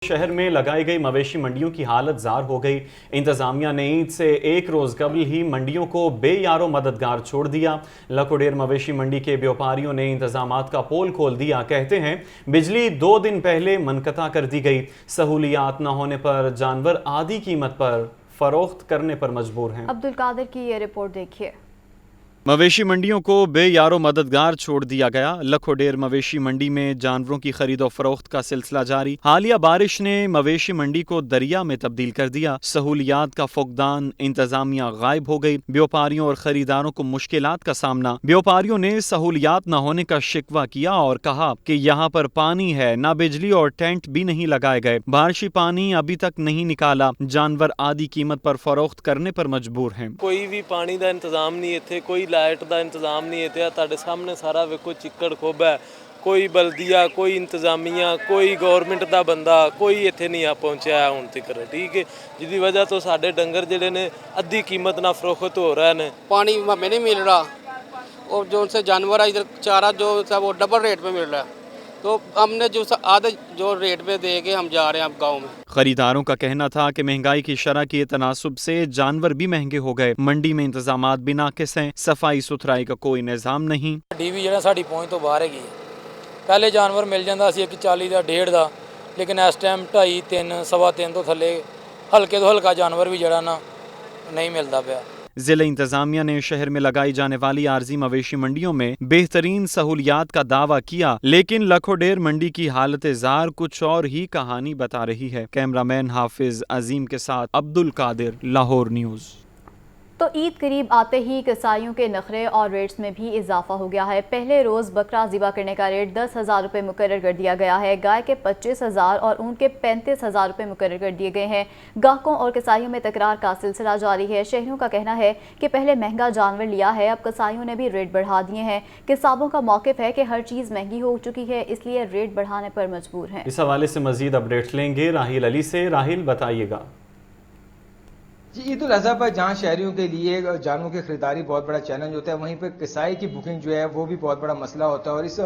شہر میں لگائی گئی مویشی منڈیوں کی حالت زار ہو گئی۔ انتظامیہ نے عید سے ایک روز قبل ہی منڈیوں کو بے یار و مددگار چھوڑ دیا۔ لکھوڈیر مویشی منڈی کے بیوپاریوں نے انتظامات کا پول کھول دیا۔ کہتے ہیں بجلی 2 دن پہلے منقطع کر دی گئی۔ سہولیات نہ ہونے پر جانور آدھی قیمت پر فروخت کرنے پر مجبور ہیں۔ عبدالقادر کی یہ رپورٹ دیکھیے۔ مویشی منڈیوں کو بے یار و مددگار چھوڑ دیا گیا۔ لکھوڈیر مویشی منڈی میں جانوروں کی خرید و فروخت کا سلسلہ جاری۔ حالیہ بارش نے مویشی منڈی کو دریا میں تبدیل کر دیا۔ سہولیات کا فقدان، انتظامیہ غائب ہو گئی۔ بیوپاریوں اور خریداروں کو مشکلات کا سامنا۔ بیوپاریوں نے سہولیات نہ ہونے کا شکوہ کیا اور کہا کہ یہاں پر پانی ہے، نہ بجلی اور ٹینٹ بھی نہیں لگائے گئے۔ بارشی پانی ابھی تک نہیں نکالا۔ جانور آدھی قیمت پر فروخت کرنے پر مجبور ہیں۔ کوئی بھی پانی دا انتظام نہیں ہے، کوئی لائٹ دا انتظام نہیں ہے۔ تہاڈے سامنے سارا ویکھو چکڑ کھوب ہے۔ کوئی بلدیہ، کوئی انتظامیہ، کوئی گورنمنٹ دا بندہ کوئی ایتھے نہیں آ پہنچیا ہن تک، ٹھیک ہے، جس دی وجہ تو ساڈے ڈنگر جڑے نے ادھی قیمت نہ فروخت ہو رہے ہیں۔ پانی ہمیں نہیں مل رہا اور جو ان سے جانور ادھر چارہ جو ہے وہ ڈبل ریٹ پہ مل رہا ہے، تو ہم نے جو آدھے جو ریٹ پہ دے کے ہم جا رہے ہیں اب گاؤں میں۔ خریداروں کا کہنا تھا کہ مہنگائی کی شرح کے تناسب سے جانور بھی مہنگے ہو گئے۔ منڈی میں انتظامات بھی ناقص ہیں، صفائی ستھرائی کا کوئی نظام نہیں۔ ڈی وی جڑا ساڈی پہنچ تو باہر ہے، پہلے جانور مل جاتا سی 140 دا 1.5 دا، لیکن اس ٹائم 2.5 3 سوا 3 تو تھلے ہلکے تو ہلکا جانور بھی جڑا نا نہیں ملتا پیا۔ ضلع انتظامیہ نے شہر میں لگائی جانے والی عارضی مویشی منڈیوں میں بہترین سہولیات کا دعویٰ کیا، لیکن لکھوڈیر منڈی کی حالت زار کچھ اور ہی کہانی بتا رہی ہے۔ کیمرہ مین حافظ عظیم کے ساتھ عبدالقادر، لاہور نیوز۔ تو عید قریب آتے ہی کسائیوں کے نخرے اور ریٹس میں بھی اضافہ ہو گیا ہے۔ پہلے روز بکرا ذبح کرنے کا ریٹ 10,000 روپے مقرر کر دیا گیا ہے۔ گائے کے 25,000 اور اون کے 35,000 روپے مقرر کر دیے گئے ہیں۔ گاہکوں اور کسائیوں میں تکرار کا سلسلہ جاری ہے۔ شہریوں کا کہنا ہے کہ پہلے مہنگا جانور لیا ہے، اب کسائیوں نے بھی ریٹ بڑھا دیے ہیں۔ قصابوں کا موقف ہے کہ ہر چیز مہنگی ہو چکی ہے، اس لیے ریٹ بڑھانے پر مجبور ہیں۔ اس حوالے سے مزید اپڈیٹ لیں گے راحیل علی سے۔ راحیل، بتائیے گا۔ جی، عید الاضحیٰ پر جہاں شہریوں کے لیے جانوروں کی خریداری بہت بڑا چیلنج ہوتا ہے، وہیں پہ کسائی کی بکنگ جو ہے وہ بھی بہت بڑا مسئلہ ہوتا ہے، اور اس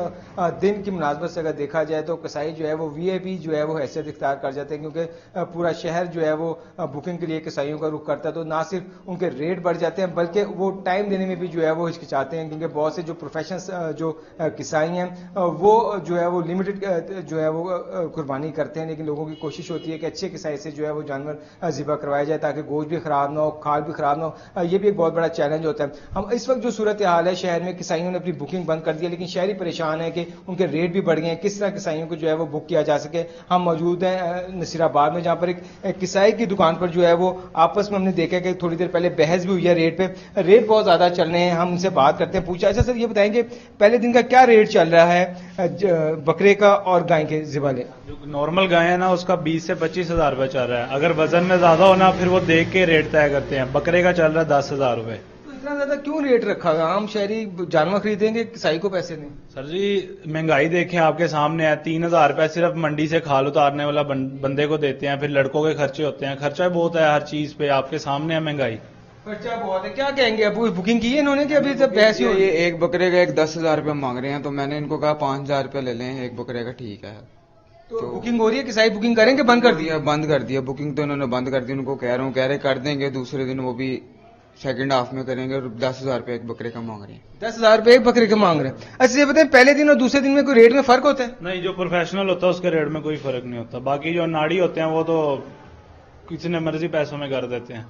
دن کی مناسبت سے اگر دیکھا جائے تو کسائی جو ہے وہ VIP جو ہے وہ حیثیت اختیار کر جاتے ہیں، کیونکہ پورا شہر جو ہے وہ بکنگ کے لیے کسائیوں کا رخ کرتا ہے، تو نہ صرف ان کے ریٹ بڑھ جاتے ہیں بلکہ وہ ٹائم دینے میں بھی جو ہے وہ ہچکچاتے ہیں، کیونکہ بہت سے جو پروفیشنز جو کسائی ہیں وہ جو ہے وہ لمیٹڈ جو ہے وہ قربانی کرتے ہیں، لیکن لوگوں کی کوشش ہوتی ہے کہ اچھے کسائی سے جو ہے وہ جانور ذبح کروایا جائے تاکہ گوشت بھی خراب نہ ہو، کھال بھی خراب نہ ہو۔ یہ بھی ایک بہت بڑا چیلنج ہوتا ہے۔ ہم اس وقت جو صورتحال ہے شہر میں، کسائیوں نے اپنی بکنگ بند کر دی ہے، لیکن شہری پریشان ہے کہ ان کے ریٹ بھی بڑھ گئے ہیں، کس طرح کسائیوں کو جو ہے وہ بک کیا جا سکے۔ ہم موجود ہیں نصیر آباد میں، جہاں پر ایک کسائی کی دکان پر جو ہے وہ آپس میں ہم نے دیکھا کہ تھوڑی دیر پہلے بحث بھی ہوئی ہے ریٹ پہ۔ ریٹ بہت زیادہ چل رہے ہیں، ہم ان سے بات کرتے ہیں، پوچھا اچھا سر یہ بتائیں کہ پہلے دن کا کیا ریٹ چل رہا ہے بکرے کا اور گائے کے ذبح لے؟ جو نارمل گائے ہے نا اس کا 20 سے 25,000 روپے چل رہا ہے، اگر وزن میں زیادہ ہونا پھر وہ دیکھ کے ریٹ طے کرتے ہیں۔ بکرے کا چل رہا ہے 10,000 روپے۔ تو اتنا زیادہ کیوں ریٹ رکھا گیا؟ عام شہری جانور خریدیں گے، کسائی کو پیسے دیں؟ سر جی مہنگائی دیکھیں آپ کے سامنے ہے، 3,000 روپے صرف منڈی سے کھال اتارنے والا بندے کو دیتے ہیں، پھر لڑکوں کے خرچے ہوتے ہیں، خرچہ بہت ہے ہر چیز پہ، آپ کے سامنے ہے مہنگائی۔ خرچہ بہت ہے، کیا کہیں گے؟ اب بکنگ کی ہے انہوں نے کہ ابھی تک بحث ہی ہو رہی ہے؟ یہ ایک بکرے کا 10,000 روپے مانگ رہے ہیں، تو میں نے ان کو کہا 5,000 روپے لے لیں ایک بکرے کا، ٹھیک ہے۔ تو بکنگ ہو رہی ہے، کسائی بکنگ کریں گے؟ بند کر دیا؟ بند کر دیا بکنگ، تو انہوں نے بند کر دی۔ ان کو کہہ رہے کر دیں گے، دوسرے دن وہ بھی سیکنڈ ہاف میں کریں گے، اور 10,000 روپے ایک بکرے کا مانگ رہے ہیں۔ 10,000 روپے ایک بکرے کا مانگ رہے ہیں۔ اچھا یہ بتائیں پہلے دن اور دوسرے دن میں کوئی ریٹ میں فرق ہوتا ہے؟ نہیں، جو پروفیشنل ہوتا ہے اس کے ریٹ میں کوئی فرق نہیں ہوتا، باقی جو ناڑی ہوتے ہیں وہ تو کسی نے مرضی پیسوں میں کر دیتے ہیں۔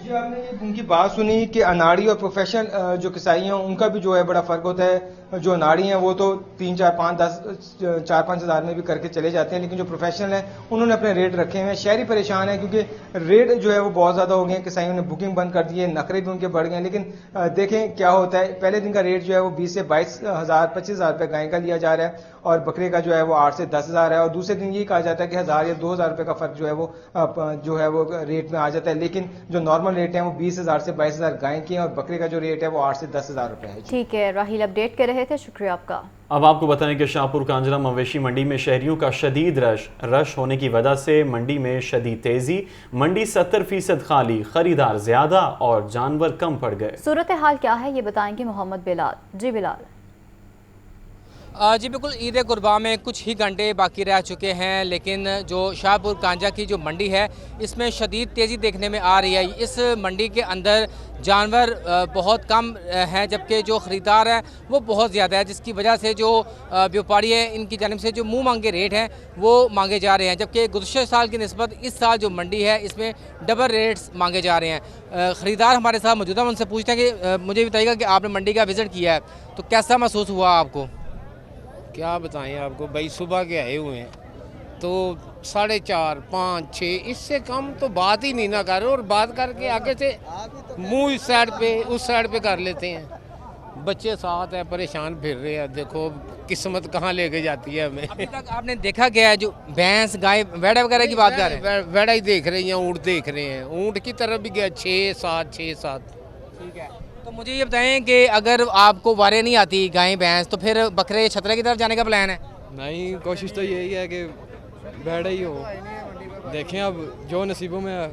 جی آپ نے یہ ان کی بات سنی کہ اناڑی اور پروفیشنل جو کسائی ہیں ان کا بھی جو ہے بڑا فرق ہوتا ہے۔ جو اناڑی ہیں وہ تو 3 4 5 10 4 5 ہزار میں بھی کر کے چلے جاتے ہیں، لیکن جو پروفیشنل ہیں انہوں نے اپنے ریٹ رکھے ہیں۔ شہری پریشان ہیں کیونکہ ریٹ جو ہے وہ بہت زیادہ ہو گئے ہیں، کسائیوں نے بکنگ بند کر دی ہے، نخرے بھی ان کے بڑھ گئے ہیں، لیکن دیکھیں کیا ہوتا ہے۔ پہلے دن کا ریٹ جو ہے وہ 20 سے 22,000 25,000 روپے گائے کا لیا جا رہا ہے، اور بکرے کا جو ہے وہ 8 سے 10,000 ہے، اور دوسرے دن یہ کہا جاتا ہے کہ 1,000 یا 2,000 روپے کا فرق جو ہے وہ ریٹ میں آ جاتا ہے، لیکن جو نارمل ریٹ ہے وہ 20,000 سے 22,000 گائے کی ہیں، اور بکرے کا جو ریٹ ہے وہ 8 سے 10,000 روپے ہے۔ ٹھیک ہے راحیل، اپڈیٹ کر رہے تھے، شکریہ آپ کا۔ اب آپ کو بتائیں کہ شاہپور کانجرا مویشی منڈی میں شہریوں کا شدید رش ہونے کی وجہ سے منڈی میں شدید تیزی، منڈی 70% خالی، خریدار زیادہ اور جانور کم پڑ گئے۔ صورتحال کیا ہے یہ بتائیں گے محمد بلال۔ جی بلال۔ जी बिल्कुल, ईद कुर्बान में कुछ ही घंटे बाकी रह चुके हैं, लेकिन जो शाहपुर कांजा की जो मंडी है इसमें शदीद तेज़ी देखने में आ रही है। इस मंडी के अंदर जानवर बहुत कम हैं, जबकि जो ख़रीदार हैं वो बहुत ज़्यादा है, जिसकी वजह से जो व्यापारी हैं इनकी जानिब से जो मुँह मांगे रेट हैं वो मांगे जा रहे हैं, जबकि गुज़श्ता साल की निस्बत इस साल जो मंडी है इसमें डबल रेट्स मांगे जा रहे हैं। ख़रीदार हमारे साथ मौजूद हैं, उनसे पूछते हैं कि मुझे बताइएगा कि आपने मंडी का विज़िट किया है तो कैसा महसूस हुआ आपको? क्या बताएं आपको भाई, सुबह के आए हुए हैं तो 4:30, 5, 6 इससे कम तो बात ही नहीं ना कर रहे, और बात करके आगे से मुंह इस साइड पे उस साइड पे कर लेते हैं। बच्चे साथ है, परेशान फिर रहे हैं, देखो किस्मत कहाँ लेके जाती है हमें। अभी तक आपने देखा गया है जो भैंस गाय वेड़ा वगैरह की बात कर रहे हैं? वेड़ा ही देख रहे हैं, ऊँट देख रहे हैं, ऊँट की तरफ भी गया 6-7। ठीक है, तो मुझे ये बताएं कि अगर आपको वारे नहीं आती गाय भैंस तो फिर बकरे छतरे की तरफ जाने का प्लान है? नहीं, कोशिश तो यही है कि बैठे ही हो, देखें अब जो नसीबों में है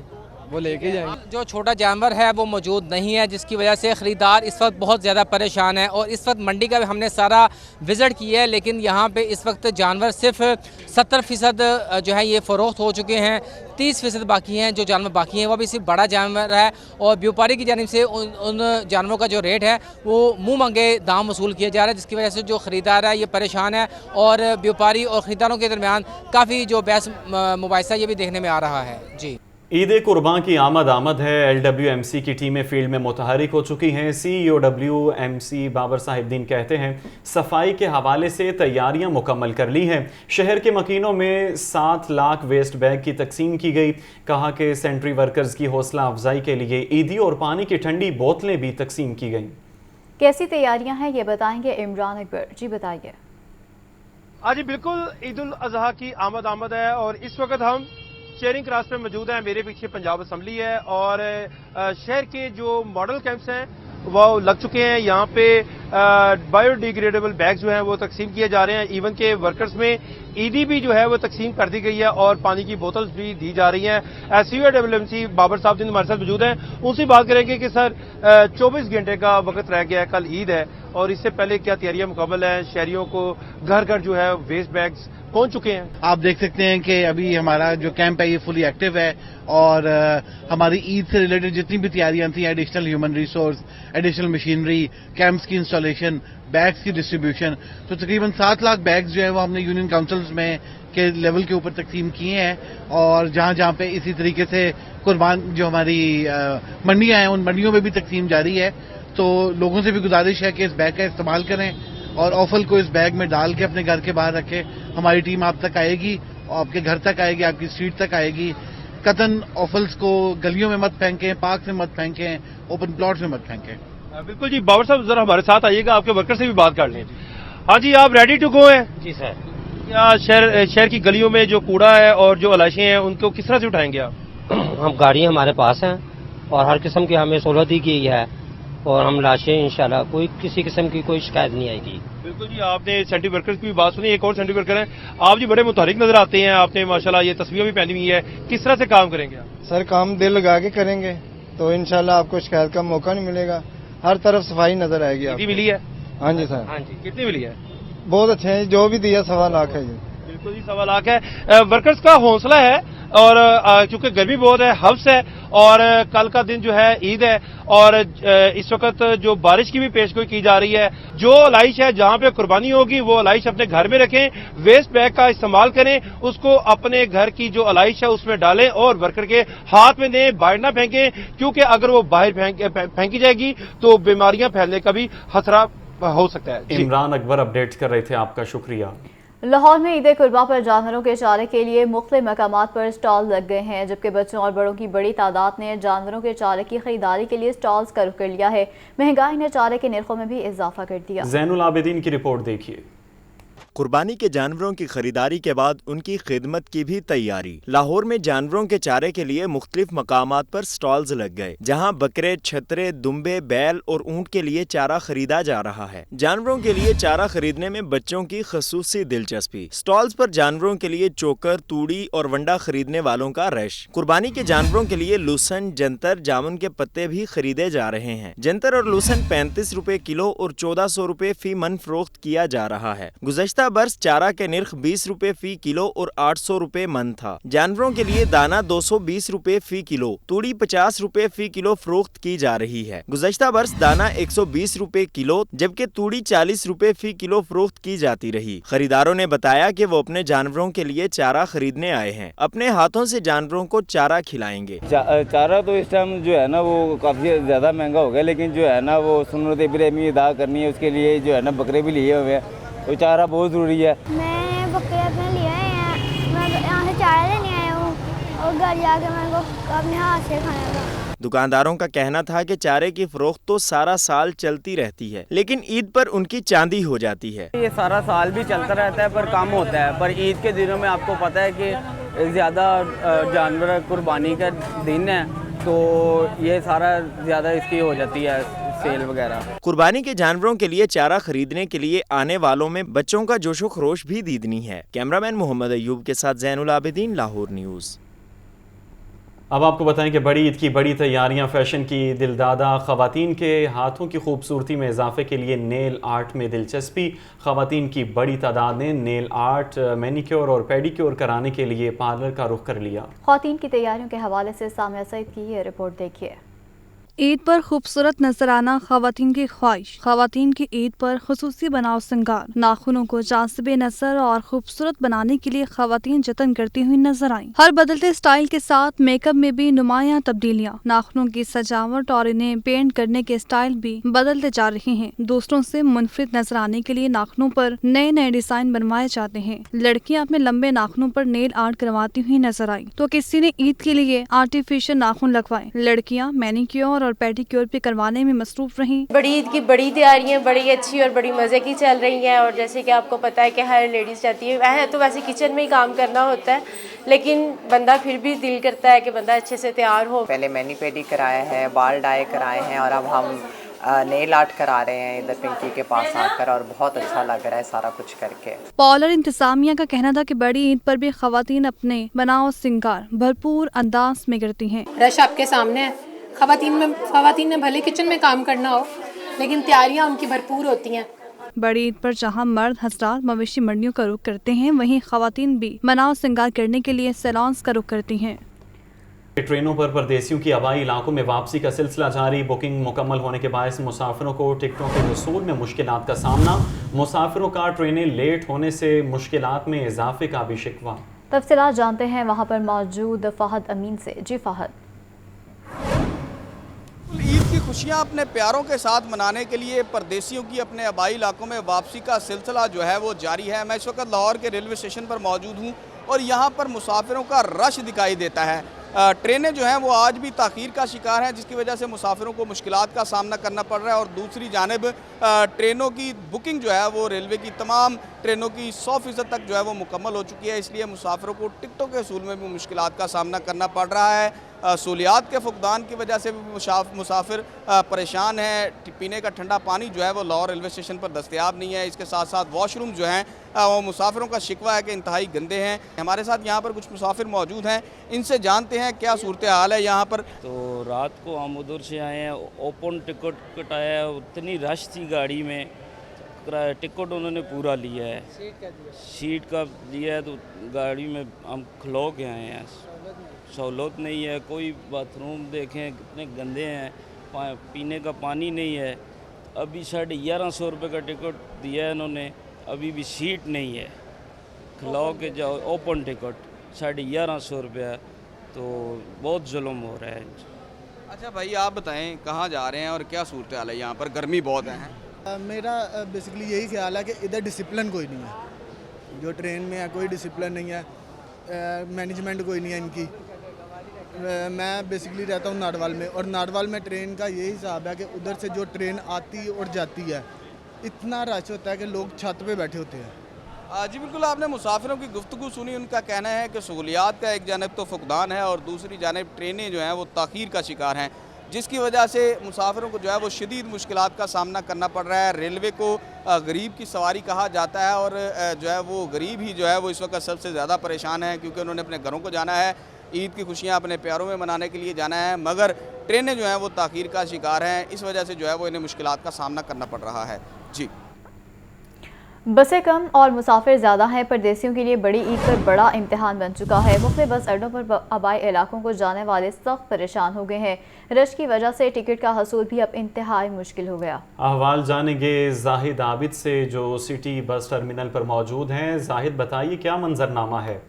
वो लेके जाएंगे। जो छोटा जानवर है वो मौजूद नहीं है, जिसकी वजह से ख़रीदार इस वक्त बहुत ज़्यादा परेशान है। और इस वक्त मंडी का हमने सारा विज़िट किया है, लेकिन यहाँ पे इस वक्त जानवर सिर्फ 70% जो है ये फ़रोख्त हो चुके हैं, 30% बाकी हैं। जो जानवर बाकी हैं वो भी सिर्फ बड़ा जानवर है, और व्यापारी की जानिब से उन जानवरों का जो रेट है वो मुँह मांगे दाम वसूल किया जा रहा है, जिसकी वजह से जो ख़रीदार है ये परेशान है, और व्यापारी और ख़रीदारों के दरमियान काफ़ी जो बहस मुबाहिसा ये भी देखने में आ रहा है। जी, ईद कुर्बान की आमद है। LWMC की टीमें फील्ड में मुतहरिक हो चुकी हैं। CEO WMC बाबर साहिबदीन कहते हैं सफाई के हवाले से तैयारियां मुकम्मल कर ली हैं। शहर के मकीनों में 7 लाख वेस्ट बैग की तकसीम की गई। कहा कि सेंट्री वर्कर्स की हौसला अफजाई के लिए ईदी और पानी की ठंडी बोतलें भी तकसीम की गईं। कैसी तैयारियां हैं ये बताएंगे इमरान अकबर। जी बताइए। आज बिल्कुल ईद उल अजहा की आमद है, और इस वक्त हम शेयरिंग क्रॉस पे मौजूद हैं। मेरे पीछे पंजाब असम्बली है, और शहर के जो मॉडल कैंप्स हैं वो लग चुके हैं। यहाँ पे बायोडिग्रेडेबल बैग जो हैं वो तकसीम किए जा रहे हैं। इवन के वर्कर्स में ईदी भी जो है वो तकसीम कर दी गई है, और पानी की बोतल्स भी दी जा रही हैं। CEO WMC बाबर साहब जिन हमारे साथ मौजूद हैं, उनसे बात करेंगे कि सर 24 घंटे का वक्त रह गया है, कल ईद है, और इससे पहले क्या तैयारियां मुकम्मल हैं? शहरियों को घर घर जो है वेस्ट बैग्स पहुंच चुके हैं। आप देख सकते हैं कि अभी हमारा जो कैंप है ये फुली एक्टिव है, और हमारी ईद से रिलेटेड जितनी भी तैयारियां थी, additional human resource, additional machinery, camps की इंस्टॉलेशन, बैग्स की डिस्ट्रीब्यूशन, तो तकरीबन 7 लाख बैग्स जो है वो हमने यूनियन काउंसिल्स में के लेवल के ऊपर तकसीम किए हैं। और जहां जहां पे इसी तरीके से कुर्बान जो हमारी मंडियां हैं उन मंडियों में भी तकसीम जारी है। तो लोगों से भी गुजारिश है कि इस बैग का इस्तेमाल करें और ऑफल को इस बैग में डाल के अपने घर के बाहर रखें। हमारी टीम आप तक आएगी, आपके घर तक आएगी, आपकी स्ट्रीट तक आएगी। कतन ऑफल्स को गलियों में मत फेंकें, पार्क में मत फेंकें, ओपन प्लॉट्स में मत फेंकें। बिल्कुल जी, बाबर साहब जरा हमारे साथ आइएगा, आपके वर्कर से भी बात कर लें। हाँ जी, आप रेडी टू गो हैं? जी सर। क्या शहर की गलियों में जो कूड़ा है और जो अलाइशें हैं उनको किस तरह से उठाएंगे आप? हम गाड़ियां हमारे पास हैं और हर किस्म की हमें सहूलत दी गई है, और हम लाशें इंशाल्लाह कोई किसी किस्म की कोई शिकायत नहीं आएगी। बिल्कुल जी, आपने सेंट्री वर्कर्स की भी बात सुनी। एक और सेंट्री वर्कर हैं, आप जी बड़े मुतहरिक नजर आते हैं, आपने माशाल्लाह ये तस्वीरें भी पहनी हुई है, किस तरह से काम करेंगे आप? सर काम दिल लगा के करेंगे तो इंशाल्लाह आपको शिकायत का मौका नहीं मिलेगा, हर तरफ सफाई नजर आएगी। कितनी मिली है? हाँ जी सर। हाँ जी, कितनी मिली है? बहुत अच्छे हैं, जो भी दिया 1.25 लाख है जी। बिल्कुल जी, 1.25 लाख है। वर्कर्स का हौसला है, और क्योंकि गर्मी बहुत है, हफ्स है, और कल का दिन जो है ईद है, और इस वक्त जो बारिश की भी पेशगोई की जा रही है। जो अलाइश है जहां पे कुर्बानी होगी वो अलाइश अपने घर में रखें, वेस्ट बैग का इस्तेमाल करें, उसको अपने घर की जो अलाइश है उसमें डालें और वर्कर के हाथ में दें, बाहर ना फेंकें, क्योंकि अगर वो बाहर फेंकी जाएगी तो बीमारियां फैलने का भी खतरा हो सकता है। इमरान अकबर अपडेट कर रहे थे, आपका शुक्रिया। लाहौर में ईद कुर्बान पर जानवरों के चारे के लिए मुख्तलिफ मकामात पर स्टॉल लग गए हैं, जबकि बच्चों और बड़ों की बड़ी तादाद ने जानवरों के चारे की खरीदारी के लिए स्टॉल्स का रुख कर लिया है। महंगाई ने चारे के निर्खों में भी इजाफा कर दिया। ज़ैनुल आबिदीन की रिपोर्ट देखिए। कुर्बानी के जानवरों की खरीदारी के बाद उनकी खिदमत की भी तैयारी। लाहौर में जानवरों के चारे के लिए मुख्तलिफ मकामात पर स्टॉल्स लग गए, जहाँ बकरे, छतरे, दुम्बे, बैल और ऊँट के लिए चारा खरीदा जा रहा है। जानवरों के लिए चारा खरीदने में बच्चों की खसूसी दिलचस्पी। स्टॉल्स पर जानवरों के लिए चोकर, तूड़ी और वंडा खरीदने वालों का रश। कुर्बानी के जानवरों के लिए लूसन, जंतर, जामुन के पत्ते भी खरीदे जा रहे हैं। जंतर और लूसन 35 रुपए किलो और 1400 रुपए फी मन फरोख्त किया जा रहा है। गुज़श्ता बरस चारा के निर्ख 20 रुपए फी किलो और 800 रुपए मन था। जानवरों के लिए दाना 220 रुपए फी किलो, तूड़ी 50 रुपए फी किलो फरोख्त की जा रही है। गुज़श्ता बरस दाना 120 रुपए किलो जबकि तूड़ी 40 रुपए फी किलो फरोख्त की जाती रही। खरीदारों ने बताया कि वो अपने जानवरों के लिए चारा खरीदने आए हैं, अपने हाथों से जानवरों को चारा खिलाएंगे। चारा तो इस टाइम जो है ना वो काफ़ी ज़्यादा महंगा हो गया, लेकिन जो है ना वो सुन्नत इब्राहिमी अदा करनी है, उसके लिए जो है ना बकरे भी लिए हुए हैं, तो चारा बहुत ज़रूरी है। मैं बकरे अपने लिए हैं, मैं यहाँ से चारा लेने आया हूँ और घर जाके मेरे को अपने हाथ से खाना था। दुकानदारों का कहना था कि चारे की फरोख्त तो सारा साल चलती रहती है, लेकिन ईद पर उनकी चांदी हो जाती है। ये सारा साल भी चलता रहता है पर कम होता है, पर ईद के दिनों में आपको पता है कि ज़्यादा जानवर कुर्बानी का दिन है, तो ये सारा ज़्यादा इसकी हो जाती है सेल वगैरह। कुर्बानी के जानवरों के लिए चारा खरीदने के लिए आने वालों में बच्चों का जोशो खरोश भी दीदनी है। कैमरामैन मोहम्मद अयूब के साथ ज़ैनुल आबिदीन, लाहौर न्यूज़। अब आपको बताएं कि बड़ी ईद की बड़ी तैयारियां, फैशन की दिलदादा, ख़वातीन के हाथों की खूबसूरती में इजाफे के लिए नेल आर्ट में दिलचस्पी। ख़वातीन की बड़ी तादाद ने नेल आर्ट, मैनिक्योर और पेडिक्योर कराने के लिए पार्लर का रुख कर लिया। ख़वातीन की तैयारियों के हवाले से सामिया सईद की ये रिपोर्ट देखिए। ईद पर खूबसूरत नजर आना ख़वातीन की ख्वाहिश। ख़वातीन की ईद पर खुसूसी बनाव सिंगार, नाखूनों को जाज़िबे नज़र और खूबसूरत बनाने के लिए ख़वातीन जतन करती हुई नजर आईं। हर बदलते स्टाइल के साथ मेकअप में भी नुमायां तब्दीलियां, नाखूनों की सजावट और इन्हें पेंट करने के स्टाइल भी बदलते जा रहे हैं। दूसरों से मुनफरिद नजर आने के लिए नाखूनों पर नए नए डिजाइन बनवाए जाते हैं। लड़कियां अपने लंबे नाखूनों पर नेल आर्ट करवाती हुई नजर आई तो किसी ने ईद के लिए आर्टिफिशियल नाखून लगवाए। लड़कियां मैनिक्योर और पेडिक्योर भी करवाने में मसरूफ रहीं। बड़ी ईद की बड़ी तैयारियां बड़ी अच्छी और बड़ी मज़े की चल रही हैं, और जैसे कि आपको पता है कि हर लेडीज़ चाहती है तो वैसे किचन में ही काम करना होता है, लेकिन बंदा फिर भी दिल करता है कि बंदा अच्छे से तैयार हो। पहले मैनी पेडी कराया है, बाल डाई कराए हैं और अब हम नेल आर्ट करा रहे हैं इधर पिंकी के पास आकर, और बहुत अच्छा लग रहा है सारा कुछ करके। पार्लर इंतजामिया का कहना था कि बड़ी ईद पर भी ख़वातीन अपने बनाव सिंगार भरपूर अंदाज में करती हैं। रश आपके सामने है, ख़वातीन ने भले किचन में काम करना हो लेकिन तैयारियां उनकी भरपूर होती हैं। बड़ी ईद पर जहां मर्द हज़रात मवेशी मंडियों का रुख करते हैं, वहीं ख़वातीन भी बनाव सिंगार करने के लिए सैलॉन्स का रुख करती हैं। ट्रेनों पर परदेसियों की आबाई इलाकों में वापसी का सिलसिला जारी। बुकिंग मुकम्मल होने के बायस मुसाफिरों को टिकटों के वसूल में मुश्किलात का सामना। मुसाफिरों का ट्रेनें लेट होने से मुश्किलात में इजाफे का भी शिकवा। तफसीलात जानते हैं वहाँ पर मौजूद फ़हद अमीन से। जी फ़हद। ईद की खुशियां अपने प्यारों के साथ मनाने के लिए परदेसियों की अपने आबाई इलाकों में वापसी का सिलसिला जो है वो जारी है। मैं इस वक्त लाहौर के रेलवे स्टेशन पर मौजूद हूँ और यहाँ पर मुसाफिरों का रश दिखाई देता है। ट्रेनें जो हैं वो आज भी ताख़ीर का शिकार हैं, जिसकी वजह से मुसाफिरों को मुश्किलात का सामना करना पड़ रहा है। और दूसरी जानिब ट्रेनों की बुकिंग जो है वो रेलवे की तमाम ट्रेनों की 100% तक जो है वो मुकम्मल हो चुकी है, इसलिए मुसाफिरों को टिकटों के असूल में भी मुश्किलात का सामना करना पड़ रहा है। सहूलियात के फुकदान की वजह से भी मुसाफिर परेशान हैं। पीने का ठंडा पानी जो है वो लाहौर रेलवे स्टेशन पर दस्तयाब नहीं है। इसके साथ साथ वॉशरूम जो हैं वो मुसाफिरों का शिकवा है कि इंतहाई गंदे हैं। हमारे साथ यहाँ पर कुछ मुसाफिर मौजूद हैं, इनसे जानते हैं क्या सूरत हाल है यहाँ पर। तो रात को हम उधर से आए हैं, ओपन टिकट कटाया, उतनी रश थी गाड़ी में, टिकट उन्होंने पूरा लिया है, सीट का लिया है, तो गाड़ी में हम खलो के आए हैं। सहूलत नहीं है, कोई बाथरूम देखें कितने गंदे हैं, पीने का पानी नहीं है। अभी 1150 रुपये का टिकट दिया है इन्होंने, अभी भी सीट नहीं है, खलो के जाओ। ओपन टिकट 1150 रुपया, तो बहुत जुल्म हो रहा है। अच्छा भाई आप बताएं कहाँ जा रहे हैं और क्या सूरत हाल है यहाँ पर? गर्मी बहुत है। मेरा बेसिकली यही ख्याल है कि इधर डिसिप्लिन कोई नहीं है, जो ट्रेन में है कोई डिसिप्लिन नहीं है, मैनेजमेंट कोई नहीं है इनकी। मैं बेसिकली रहता हूँ नाडवाल में, और नाडवाल में ट्रेन का यही हिसाब है कि उधर से जो ट्रेन आती और जाती है इतना रश होता है कि लोग छत पे बैठे होते हैं। जी बिल्कुल, आपने मुसाफिरों की गुफ्तगू सुनी। उनका कहना है कि सहूलियात का एक जानब तो फुकदान है और दूसरी जानब ट्रेनें जो हैं वो ताख़ीर का शिकार हैं, जिसकी वजह से मुसाफिरों को जो है वो शदीद मुश्किलात का सामना करना पड़ रहा है। रेलवे को गरीब की सवारी कहा जाता है और जो है वो गरीब ही जो है वो इस वक्त सबसे ज़्यादा परेशान है, क्योंकि उन्होंने अपने घरों को जाना है, ईद की खुशियाँ अपने प्यारों में मनाने के लिए जाना है, मगर ट्रेनें जो हैं वो ताख़ीर का शिकार हैं। इस वजह से जो है वो इन्हें मुश्किलात का सामना करना पड़ रहा है। जी, बसें कम और मुसाफिर ज़्यादा हैं। परदेसियों के लिए बड़ी ईद पर बड़ा इम्तिहान बन चुका है। मुख्तलिफ बस अड्डों पर आबाई इलाकों को जाने वाले सख्त परेशान हो गए हैं। रश की वजह से टिकट का हसूल भी अब इंतहाई मुश्किल हो गया। अहवाल जानेंगे जाहिद आबिद से जो सिटी बस टर्मिनल पर मौजूद हैं। जाहिद, बताइए क्या मंजरनामा है?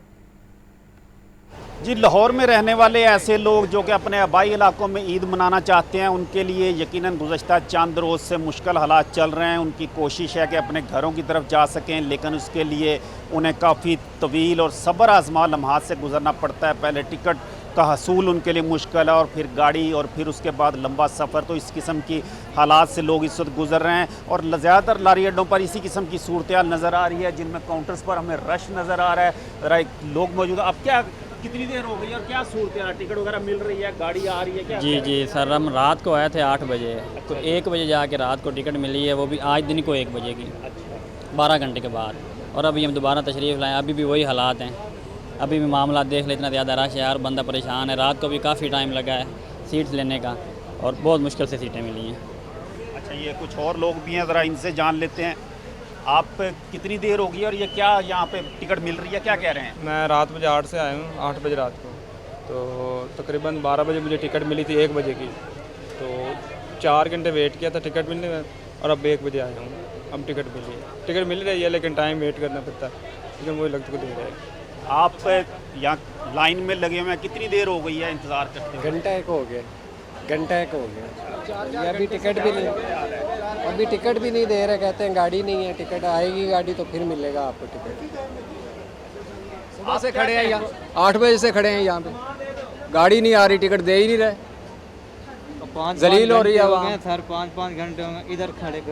जी, लाहौर में रहने वाले ऐसे लोग जो कि अपने आबाई इलाकों में ईद मनाना चाहते हैं, उनके लिए यकीनन गुज़श्ता चंद रोज़ से मुश्किल हालात चल रहे हैं। उनकी कोशिश है कि अपने घरों की तरफ जा सकें, लेकिन उसके लिए उन्हें काफ़ी तवील और सब्र आज़मा लम्हात से गुजरना पड़ता है। पहले टिकट का हसूल उनके लिए मुश्किल है और फिर गाड़ी और फिर उसके बाद लंबा सफ़र। तो इस किस्म की हालात से लोग इस वक्त गुजर रहे हैं और ज़्यादातर लारी अड्डों पर इसी किस्म की सूरत नज़र आ रही है, जिनमें काउंटर्स पर हमें रश नज़र आ रहा है। ज़रा लोग मौजूद हैं। अब क्या कितनी देर हो गई और क्या सूरत है? टिकट वगैरह मिल रही है, गाड़ी आ रही है क्या? जी सर, हम रात को आए थे 8 बजे, तो 1 बजे जाके रात को टिकट मिली है, वो भी आज दिन को 1 बजे की, 12 घंटे के बाद। और अभी हम दोबारा तशरीफ़ लाएँ, अभी भी वही हालात हैं, अभी भी मामला देख ले, इतना ज़्यादा रश है यार, बंदा परेशान है। रात को भी काफ़ी टाइम लगा है सीट्स लेने का और बहुत मुश्किल से सीटें मिली हैं। अच्छा, ये कुछ और लोग भी हैं, ज़रा इनसे जान लेते हैं। आप कितनी देर होगी और ये क्या यहाँ पे टिकट मिल रही है, क्या कह रहे हैं? मैं रात बजे 8 से आया हूँ, 8 बजे रात को, तो तकरीबन 12 बजे मुझे टिकट मिली थी 1 बजे की, तो 4 घंटे वेट किया था टिकट मिलने में और अब 1 बजे आया हूँ। अब टिकट मिल रही है, लेकिन टाइम वेट करना पड़ता है, लेकिन वही लगता को दे रहे हैं। आप यहाँ लाइन में लगे हुए हैं, कितनी देर हो गई है इंतज़ार करते हुए? घंटा एक हो गया। ये अभी टिकट भी नहीं दे रहे, कहते हैं गाड़ी नहीं है, टिकट आएगी गाड़ी तो फिर मिलेगा आपको टिकट। सुबह से खड़े हैं यहाँ, 8 बजे से खड़े हैं यहाँ पे, गाड़ी नहीं आ रही, टिकट दे ही नहीं रहे। जलील हो रही है सर, 5-5 घंटे हो गए इधर खड़े।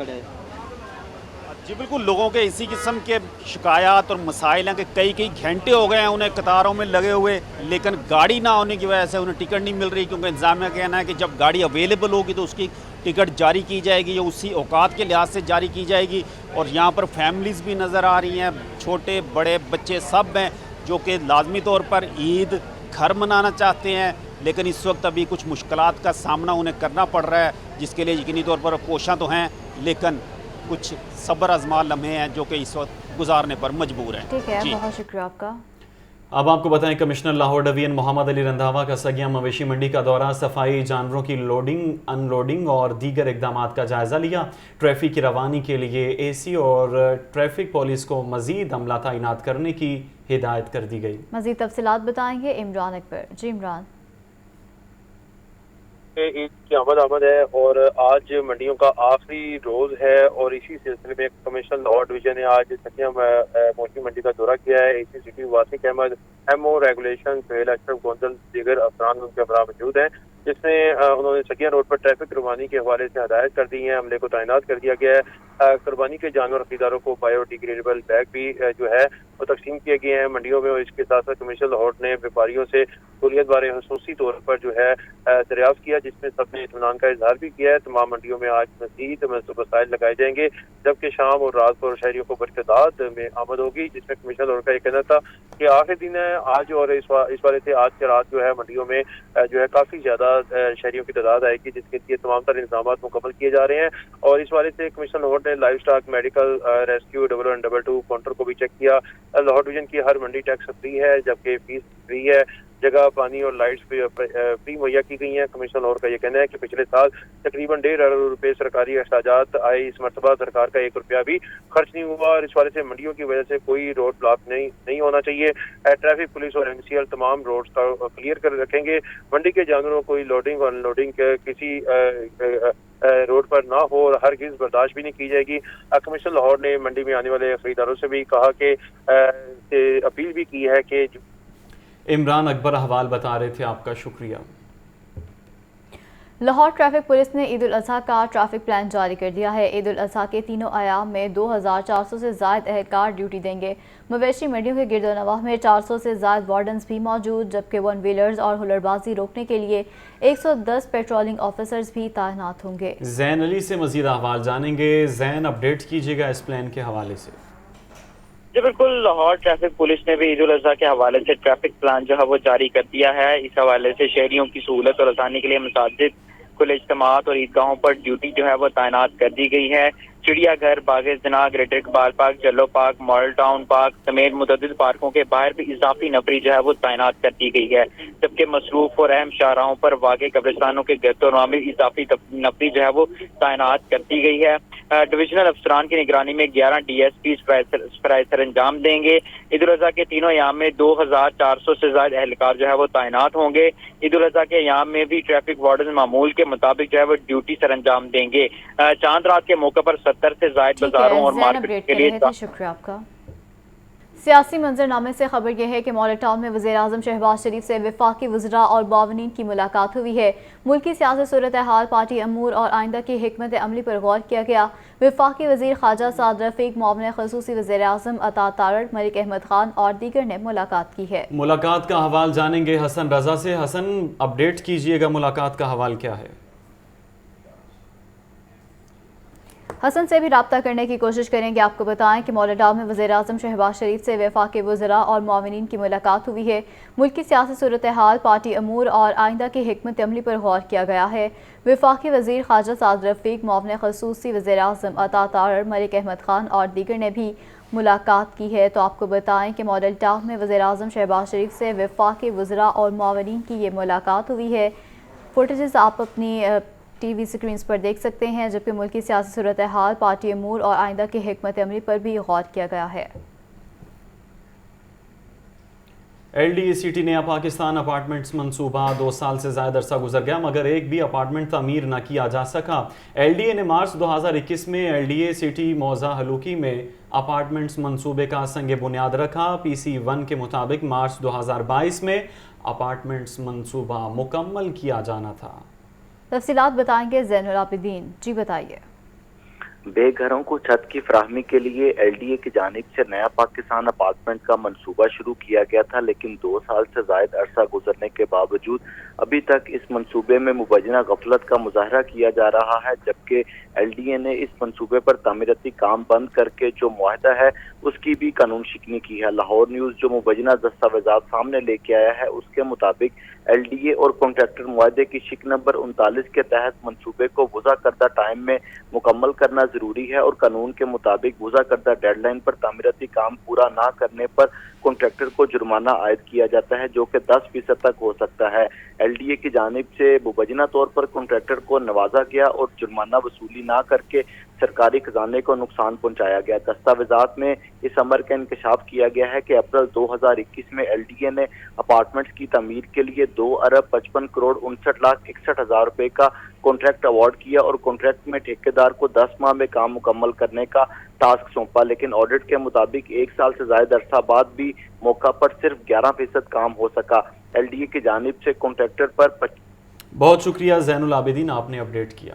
जी बिल्कुल, लोगों के इसी किस्म के शिकायत और मसाइल हैं कि कई घंटे हो गए हैं उन्हें कतारों में लगे हुए, लेकिन गाड़ी ना होने की वजह से उन्हें टिकट नहीं मिल रही, क्योंकि इंतज़ामिया का कहना है कि जब गाड़ी अवेलेबल होगी तो उसकी टिकट जारी की जाएगी, या उसी औकात के लिहाज से जारी की जाएगी। और यहाँ पर फैमिलीज़ भी नज़र आ रही हैं, छोटे बड़े बच्चे सब हैं, जो कि लाजमी तौर पर ईद घर मनाना चाहते हैं, लेकिन इस वक्त अभी कुछ मुश्किलात का सामना उन्हें करना पड़ रहा है, जिसके लिए यकीनी तौर पर कोशिशां तो हैं, लेकिन कुछ सब्र आज़मा लम्हे हैं जो कि इस वक्त गुजारने पर मजबूर हैं। ठीक है, बहुत शुक्रिया आपका। अब आपको बताएं, कमिश्नर लाहौर डिवीजन मोहम्मद अली रंधावा का सगिया मवेशी मंडी का दौरा, सफाई, जानवरों की लोडिंग अनलोडिंग और दीगर इकदाम का जायज़ा लिया। ट्रैफिक की रवानी के लिए AC और ट्रैफिक पुलिस को मज़ीद अमला तैनात करने की हिदायत कर दी गई। मज़ीद तफसीलात बताएंगे इमरान अकबर। जी इमरान। ईद की आमद है और आज मंडियों का आखिरी रोज है और इसी सिलसिले में कमिश्नर लाहौर डिवीजन ने आज सकिया मवेशी मंडी का दौरा किया है। AC city वासिक Ahmad, MO regulation, Suhail Ashraf Gondal, दीगर अफरान उनके हमरा मौजूद हैं, जिसमें उन्होंने सकिया रोड पर ट्रैफिक रवानी के हवाले से हदायत कर दी है। अमले को तैनात कर दिया गया है। कुर्बानी के जानवर खरीदारों को बायोडिग्रेडेबल बैग भी जो है वो तकसीम किए गए हैं मंडियों में। और इसके साथ साथ कमिश्नर लाहौर ने व्यापारियों से सहूलियत बारे खसूसी तौर पर जो है दरियाफ्त किया, जिसमें सबने इत्मीनान का इजहार भी किया है। तमाम मंडियों में आज मज़ीद वसाइल लगाए जाएंगे, जबकि शाम और रात को शहरियों को बरकदात में आमद होगी, जिसमें कमिश्नर लाहौर का ये कहना था कि आखिरी दिन है आज और इस वाले से आज के रात जो है मंडियों में जो है काफ़ी ज़्यादा शहरियों की तादाद आएगी, जिसके लिए तमाम तरह इंतजाम मुकम्मल किए जा रहे हैं। और इस वाले से कमिश्नर लाहौर ने live stock, medical, rescue, 1122 counter को भी चेक किया। लाहौर डिवीजन की हर मंडी टैक्स फ्री है, जबकि फीस फ्री है। जगह, पानी और लाइट्स फ्री मुहैया की गई हैं। कमिश्नर लाहौर का ये कहना है कि पिछले साल तकरीबन 1.5 अरब रुपए सरकारी अखराजात आए, इस मरतबा सरकार का 1 रुपया भी खर्च नहीं हुआ। और इस वाले से मंडियों की वजह से कोई रोड ब्लॉक नहीं होना चाहिए। ट्रैफिक पुलिस और MCL तमाम रोड्स का क्लियर कर रखेंगे। मंडी के जानवरों को लोडिंग और अनलोडिंग किसी रोड पर ना हो और हरगिज़ बर्दाश्त भी नहीं की जाएगी। कमिश्नर लाहौर ने मंडी में आने वाले खरीदारों से भी कहा कि अपील भी की है कि इमरान अकबर अहवाल बता रहे थे, आपका शुक्रिया। लाहौर ट्रैफिक पुलिस ने ईद उल अज़हा का ट्रैफिक प्लान जारी कर दिया है। ईद उल अज़हा के तीनों अयाम में 2400 से ज़ायद एहलकार ड्यूटी देंगे। मवेशी मंडियों के गिरदोनवाह में 400 से ज़ायद वार्डन्स भी मौजूद, जबकि वन व्हीलर्स और हुलड़बाजी रोकने के लिए 110 पेट्रोलिंग ऑफिसर्स भी तैनात होंगे। जैन अली से मज़ीद अहवाल जानेंगे। जैन, अपडेट कीजिएगा इस प्लान के हवाले से। जी बिल्कुल, लाहौर ट्रैफिक पुलिस ने भी ईद उल अज़हा के हवाले से ट्रैफिक प्लान जो है वो जारी कर दिया है। इस हवाले से शहरियों की सहूलत और आसानी के लिए मसाजिद, खुले इज्तिमात और ईदगाहों पर ड्यूटी जो है वो तैनात कर दी गई है। चिड़ियाघर, बाग-ए-जना, greater Iqbal park, जल्लो park, model town park समेत मुतअद्दिद पार्कों के बाहर भी इजाफी नफरी जो है वो तैनात कर दी गई है, जबकि मसरूफ और अहम शाहराहों पर वाक़े कब्रिस्तानों के गिरदोनवाह में इजाफी नफरी जो है वो तैनात कर दी गई है। डिविजनल अफसरान की निगरानी में 11 DSP फराइज सरंजाम देंगे। ईद उल अज़हा के तीनों अयाम में 2400 से ज्यादा एहलकार जो है वो तैनात होंगे। ईद उल अज़हा के अयाम में भी ट्रैफिक वार्डन मामूल के मुताबिक जो है वो ड्यूटी सरंजाम देंगे। चांद रात के मौके पर 70 से ज्यादा बाजारों और मार्केट के लिए शुक्रिया आपका। सियासी मंजरनामे से खबर यह है कि मॉडल टाउन में वज़ीर-ए-आज़म शहबाज शरीफ से वफाकी वज़रा और मुआविनीन की मुलाकात हुई है। मुल्की सियासी सूरत हाल, पार्टी अमूर और आइंदा की हिकमत अमली पर गौर किया गया। वफाकी वज़ीर ख्वाजा साद रफ़ीक, मुआविन ख़ुसूसी वज़ीर-ए-आज़म अता तारड़, मलिक अहमद खान और दीगर ने मुलाकात की है। मुलाकात का हवाल जानेंगे हसन रजा से। हसन, अपडेट कीजिएगा, मुलाकात का हवाल क्या है? हसन से भी रब्ता करने की कोशिश करेंगे। आपको बताएं कि मॉडल टाउन में वज़ीर-ए-आज़म शहबाज शरीफ से वफाकी वज़रा और मुआविनीन की मुलाकात हुई है। मुल्की सियासी सूरत हाल, पार्टी अमूर और आइंदा की हिकमत अमली पर गौर किया गया है। वफाकी वज़ीर ख्वाजा साद रफ़ीक, मुआविन ख़ुसूसी वज़ीर-ए-आज़म अता तारड़, मलिक अहमद खान और दीगर ने भी मुलाकात की है। तो आपको बताएं कि मॉडल टाउन में वज़ीर-ए-आज़म शहबाज शरीफ से वफाकी वज़रा और मुआविनीन की ये मुलाकात हुई है। फुटेजेस आप अपनी TV स्क्रीन पर देख सकते हैं, जबकि मुल्की सियासी सूरत हाल, पार्टी अमूर और आइंदा की हिकमत अमली पर भी गौर किया गया है। LDACT नया पाकिस्तान अपार्टमेंट्स मंसूबा 2 साल से ज़्यादा अरसा गुजर गया, मगर एक भी अपार्टमेंट तामीर न किया जा सका। LDA ने मार्च 2021 में LDACT मौज़ा हलूकी में अपार्टमेंट्स मंसूबे का संग बुनियाद रखा। PC1 के मुताबिक मार्च 2022 में अपार्टमेंट्स मंसूबा मुकम्मल किया जाना था। तफसीलात बताएंगे ज़ैनुल आबिदीन। जी बताइए। बेघरों को छत की फराहमी के लिए LDA की जानिब से नया पाकिस्तान अपार्टमेंट का मंसूबा शुरू किया गया था, लेकिन 2 साल से जायद अरसा गुजरने के बावजूद अभी तक इस मंसूबे में मुबैना गफलत का मुजाहरा किया जा रहा है, जबकि LDA ने इस मंसूबे पर तामीराती काम बंद करके जो मुआहदा है उसकी भी कानून शिकनी की है। लाहौर न्यूज़ जो मुबैना दस्तावेजात सामने लेके आया है उसके मुताबिक LDA और कॉन्ट्रैक्टर मुआहदे की शिक नंबर 39 के तहत मंसूबे को वज़ा करदा टाइम में मुकम्मल करना जरूरी है और कानून के मुताबिक वज़ा करदा डेडलाइन पर तामीराती काम पूरा ना करने पर कॉन्ट्रैक्टर को जुर्माना आयद किया जाता है, जो कि 10% तक हो सकता है। LDA की जानिब से मुबैना तौर पर कॉन्ट्रैक्टर को नवाजा गया और जुर्माना वसूली ना करके सरकारी खजाने को नुकसान पहुंचाया गया। दस्तावेजात में इस अमर का इंकशाफ किया गया है कि अप्रैल 2021 में LDA ने अपार्टमेंट्स की तमीर के लिए 2,55,59,61,000 रुपए का कॉन्ट्रैक्ट अवार्ड किया और कॉन्ट्रैक्ट में ठेकेदार को 10 माह में काम मुकम्मल करने का टास्क सौंपा, लेकिन ऑडिट के मुताबिक 1 साल से ज्यादा अरसा बाद भी मौका पर सिर्फ 11% काम हो सका। LDA की जानिब से कॉन्ट्रैक्टर पर बहुत शुक्रिया ज़ैनुल आबिदीन, आपने अपडेट किया।